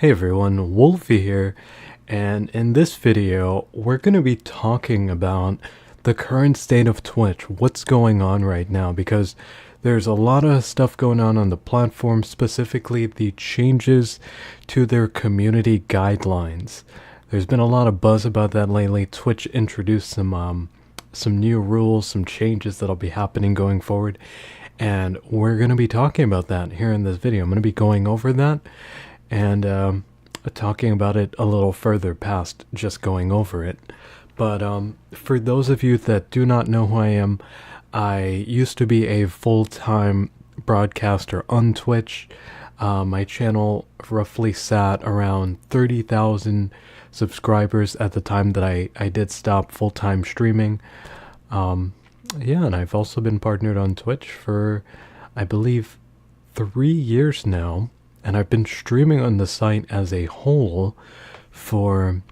Hey everyone, Wolfie here, and in this video, we're going to be talking about the current state of Twitch, what's going on right now, because there's a lot of stuff going on the platform, specifically the changes to their community guidelines. There's been a lot of buzz about that lately. Twitch introduced some new rules, some changes that'll be happening going forward, and we're going to be talking about that here in this video. I'm going to be going over that and talking about it a little further past just going over it. But for those of you that do not know who I am, I used to be a full-time broadcaster on Twitch. My channel roughly sat around 30,000 subscribers at the time that I did stop full-time streaming. Yeah, and I've also been partnered on Twitch for, I believe, 3 years now. And I've been streaming on the site as a whole for,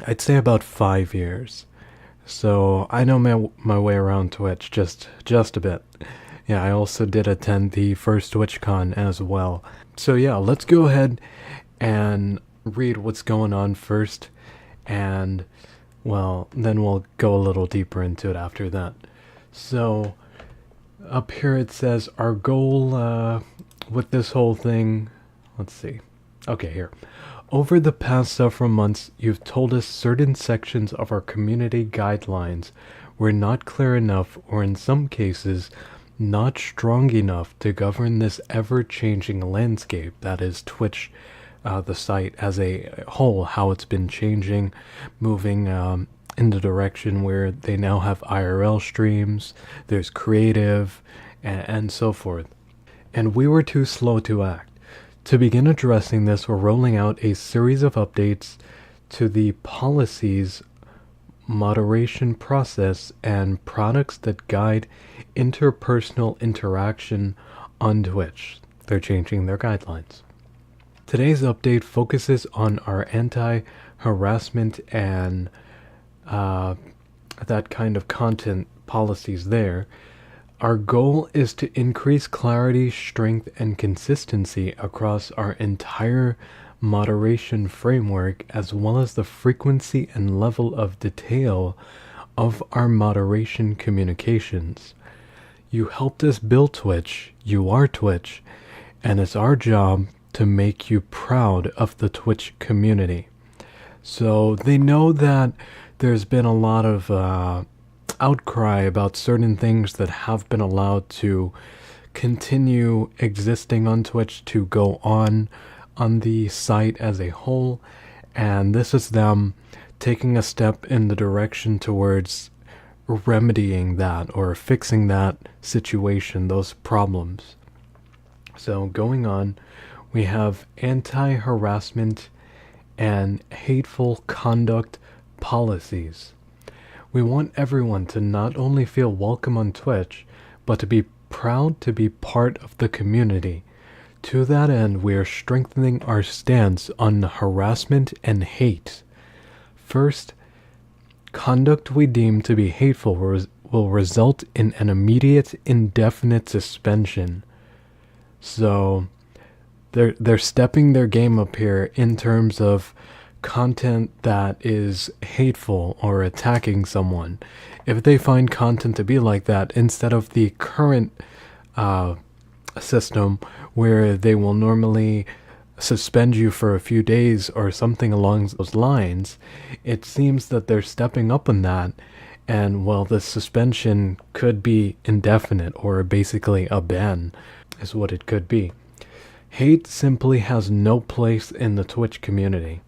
I'd say, about 5 years. So I know my way around Twitch just a bit. Yeah, I also did attend the first TwitchCon as well. So yeah, let's go ahead and read what's going on first. And, well, then we'll go a little deeper into it after that. So up here it says our goal with this whole thing, let's see. Okay, here. Over the past several months, you've told us certain sections of our community guidelines were not clear enough, or in some cases, not strong enough to govern this ever-changing landscape that is Twitch, the site as a whole, how it's been changing, moving in the direction where they now have IRL streams, there's creative, and so forth. And we were too slow to act. To begin addressing this, we're rolling out a series of updates to the policies, moderation process, and products that guide interpersonal interaction on Twitch. They're changing their guidelines. Today's update focuses on our anti-harassment and that kind of content policies there. Our goal is to increase clarity, strength, and consistency across our entire moderation framework, as well as the frequency and level of detail of our moderation communications. You helped us build Twitch, you are Twitch, and it's our job to make you proud of the Twitch community. So they know that there's been a lot of outcry about certain things that have been allowed to continue existing on Twitch, to go on the site as a whole, and this is them taking a step in the direction towards remedying that or fixing that situation, those problems. So going on, we have anti-harassment and hateful conduct policies. We want everyone to not only feel welcome on Twitch, but to be proud to be part of the community. To that end, we are strengthening our stance on harassment and hate. First, conduct we deem to be hateful will result in an immediate, indefinite suspension. So, they're stepping their game up here in terms of content that is hateful or attacking someone. If they find content to be like that, instead of the current system where they will normally suspend you for a few days or something along those lines, it seems that they're stepping up on that, and well, the suspension could be indefinite, or basically a ban is what it could be. Hate simply has no place in the Twitch community.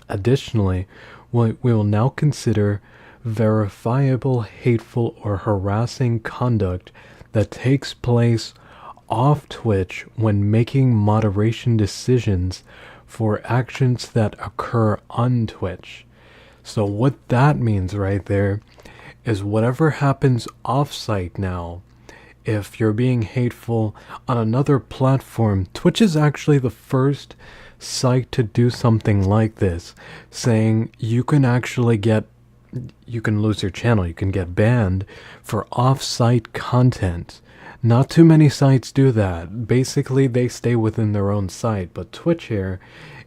Additionally, we will now consider verifiable hateful or harassing conduct that takes place off Twitch when making moderation decisions for actions that occur on Twitch. So what that means right there is whatever happens off-site now, if you're being hateful on another platform, Twitch is actually the first site to do something like this, saying you can lose your channel, you can get banned for off-site content. Not too many sites do that. Basically, they stay within their own site. But Twitch here,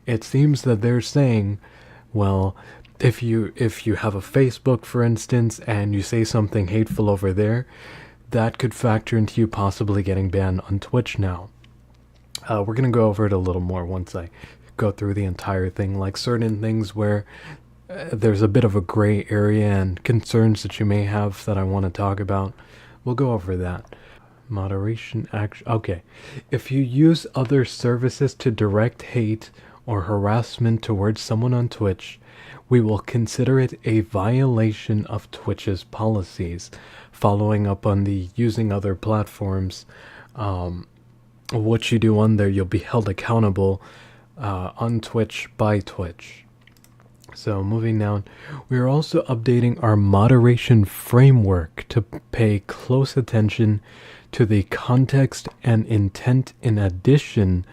it seems that they're saying, well, if you have a Facebook, for instance, and you say something hateful over there, that could factor into you possibly getting banned on Twitch now. We're gonna go over it a little more once I go through the entire thing, like certain things where there's a bit of a gray area and concerns that you may have that I want to talk about. We'll go over that. Moderation action. Okay. If you use other services to direct hate or harassment towards someone on Twitch, we will consider it a violation of Twitch's policies. Following up on the using other platforms, what you do on there, you'll be held accountable on Twitch by Twitch. So moving down, we are also updating our moderation framework to pay close attention to the context and intent in addition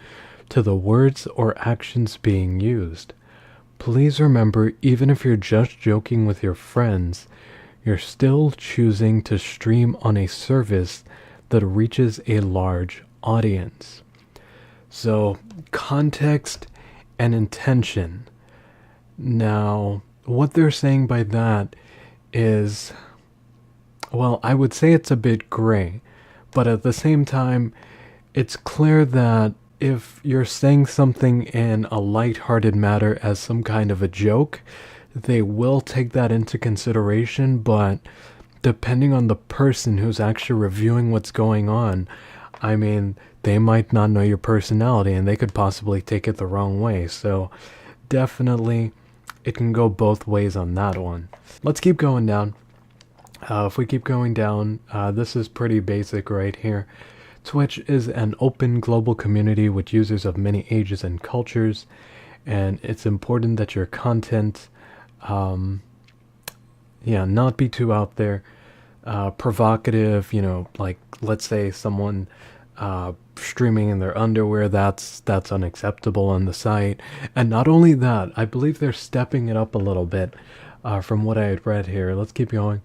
to the words or actions being used. Please remember, even if you're just joking with your friends, you're still choosing to stream on a service that reaches a large audience. So, context and intention. Now, what they're saying by that is, well, I would say it's a bit gray, but at the same time, it's clear that if you're saying something in a lighthearted matter as some kind of a joke, they will take that into consideration, but depending on the person who's actually reviewing what's going on, I mean, they might not know your personality and they could possibly take it the wrong way. So definitely it can go both ways on that one. Let's keep going down. If we keep going down, this is pretty basic right here. Twitch is an open global community with users of many ages and cultures, and it's important that your content, not be too out there, provocative, like let's say someone streaming in their underwear, that's unacceptable on the site. And not only that, I believe they're stepping it up a little bit from what I had read here. Let's keep going.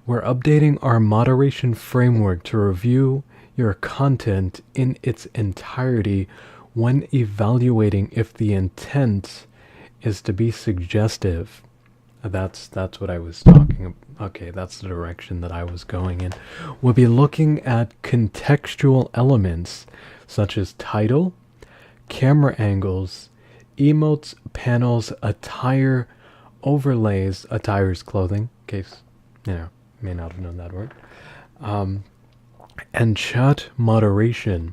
We're updating our moderation framework to review your content in its entirety when evaluating if the intent is to be suggestive. That's what I was talking about. Okay, that's the direction that I was going in. We'll be looking at contextual elements such as title, camera angles, emotes, panels, attire, overlays, attire's clothing, in case, may not have known that word, and chat moderation,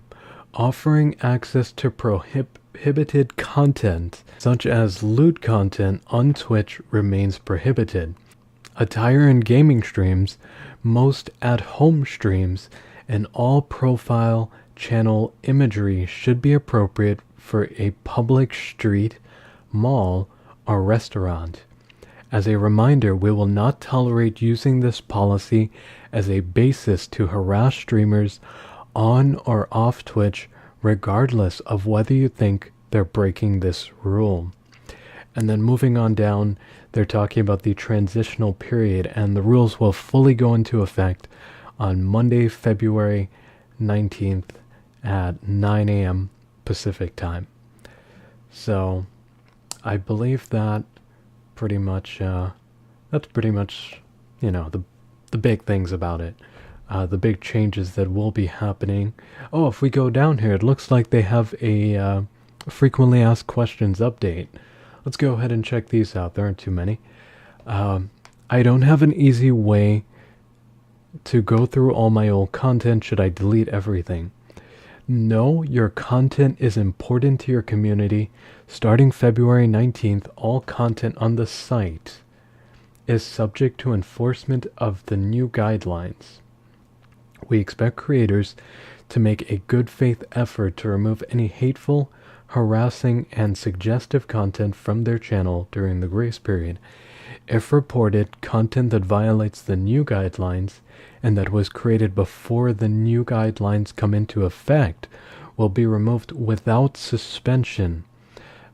offering access to prohibited content, such as lewd content on Twitch remains prohibited. Attire and gaming streams, most at-home streams, and all profile channel imagery should be appropriate for a public street, mall, or restaurant. As a reminder, we will not tolerate using this policy as a basis to harass streamers on or off Twitch, regardless of whether you think they're breaking this rule. And then moving on down, they're talking about the transitional period, and the rules will fully go into effect on Monday, February 19th at 9 a.m. Pacific time. So I believe that pretty much, that's pretty much, the big things about it. The big changes that will be happening. Oh, if we go down here, it looks like they have a frequently asked questions update. Let's go ahead and check these out. There aren't too many. I don't have an easy way to go through all my old content. Should I delete everything? No, your content is important to your community. Starting February 19th, all content on the site is subject to enforcement of the new guidelines. We expect creators to make a good faith effort to remove any hateful, harassing, and suggestive content from their channel during the grace period. If reported content that violates the new guidelines and that was created before the new guidelines come into effect will be removed without suspension.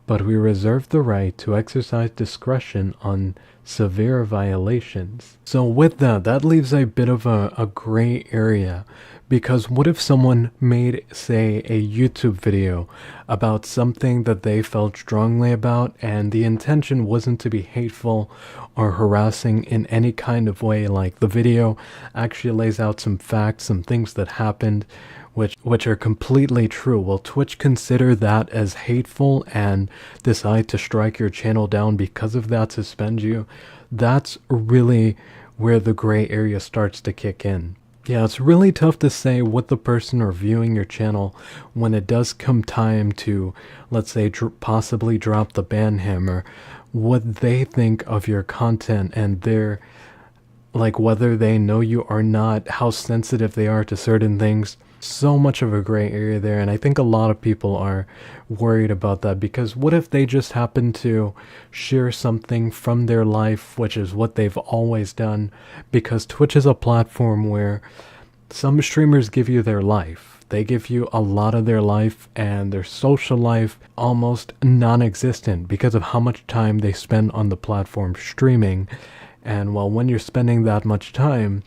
but we reserve the right to exercise discretion on severe violations. So with that, that leaves a bit of a gray area, because what if someone made, say, a YouTube video about something that they felt strongly about, and the intention wasn't to be hateful or harassing in any kind of way? Like, the video actually lays out some facts, some things that happened, which are completely true. Will Twitch consider that as hateful and decide to strike your channel down because of that, suspend you? That's really where the gray area starts to kick in. Yeah, it's really tough to say what the person reviewing your channel, when it does come time to, let's say, possibly drop the ban hammer, what they think of your content, and their, like, whether they know you or not, how sensitive they are to certain things. So much of a gray area there, and I think a lot of people are worried about that, because what if they just happen to share something from their life, which is what they've always done, because Twitch is a platform where some streamers give you their life. They give you a lot of their life, and their social life almost non-existent because of how much time they spend on the platform streaming. And well, when you're spending that much time,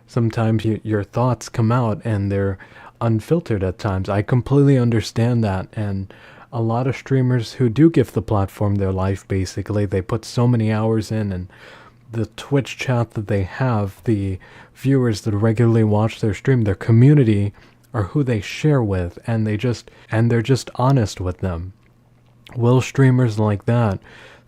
sometimes your thoughts come out and they're unfiltered at times. I completely understand that, and a lot of streamers who do give the platform their life, basically, they put so many hours in, and the Twitch chat that they have, the viewers that regularly watch their stream, their community, are who they share with, and they're just honest with them. Will streamers like that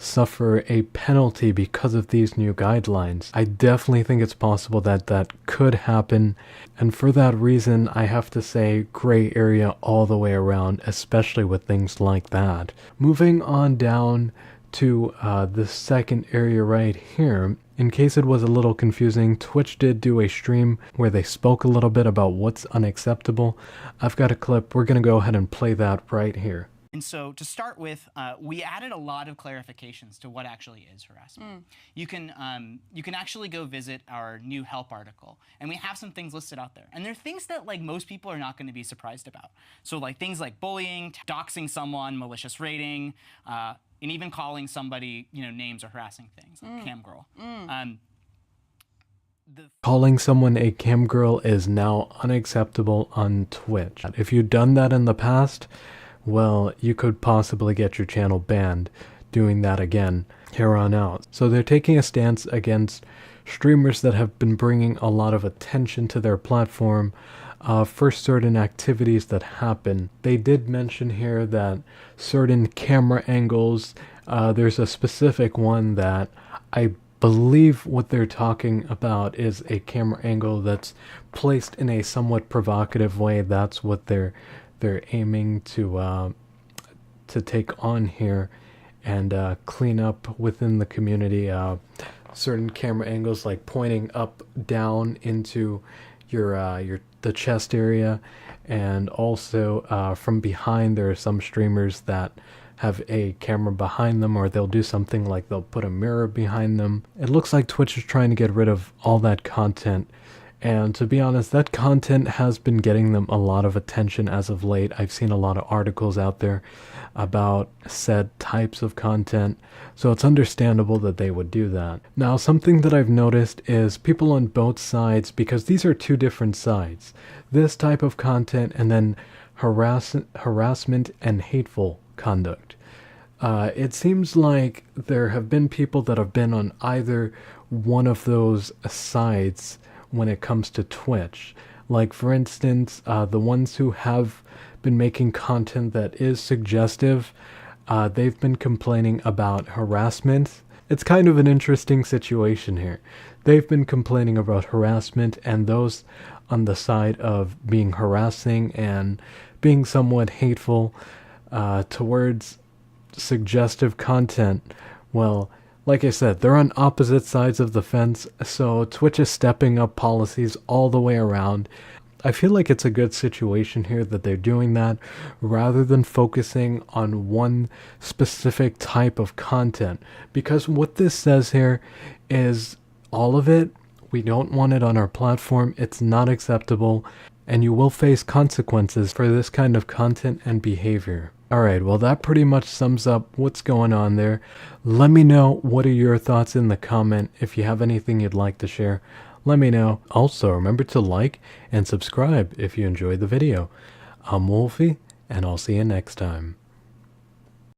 suffer a penalty because of these new guidelines? I definitely think it's possible that that could happen, and for that reason, I have to say gray area all the way around, especially with things like that. Moving on down to the second area right here. In case it was a little confusing, Twitch did do a stream where they spoke a little bit about what's unacceptable. I've got a clip. We're going to go ahead and play that right here. And so to start with, we added a lot of clarifications to what actually is harassment. You can actually go visit our new help article, and we have some things listed out there. And they're things that, like, most people are not going to be surprised about. So, like, things like bullying, doxing someone, malicious rating, and even calling somebody, names or harassing things, like cam girl. Calling someone a cam girl is now unacceptable on Twitch. If you've done that in the past, well, you could possibly get your channel banned doing that again here on out. So they're taking a stance against streamers that have been bringing a lot of attention to their platform for certain activities that happen. They did mention here that certain camera angles, there's a specific one that I believe what they're talking about is a camera angle that's placed in a somewhat provocative way. That's what they're aiming to take on here and clean up within the community. Certain camera angles, like pointing up down into the chest area, and also from behind. There are some streamers that have a camera behind them, or they'll do something like they'll put a mirror behind them. It looks like Twitch is trying to get rid of all that content. And to be honest, that content has been getting them a lot of attention as of late. I've seen a lot of articles out there about said types of content, so it's understandable that they would do that. Now, something that I've noticed is people on both sides, because these are two different sides. This type of content, and then harassment and hateful conduct. It seems like there have been people that have been on either one of those sides when it comes to Twitch. Like, for instance, the ones who have been making content that is suggestive, they've been complaining about harassment. It's kind of an interesting situation here. They've been complaining about harassment, and those on the side of being harassing and being somewhat hateful towards suggestive content, well, like I said, they're on opposite sides of the fence, so Twitch is stepping up policies all the way around. I feel like it's a good situation here that they're doing that, rather than focusing on one specific type of content. Because what this says here is all of it, we don't want it on our platform, it's not acceptable, and you will face consequences for this kind of content and behavior. Alright, well that pretty much sums up what's going on there. Let me know what are your thoughts in the comment. If you have anything you'd like to share, let me know. Also, remember to like and subscribe if you enjoyed the video. I'm Wolfie, and I'll see you next time.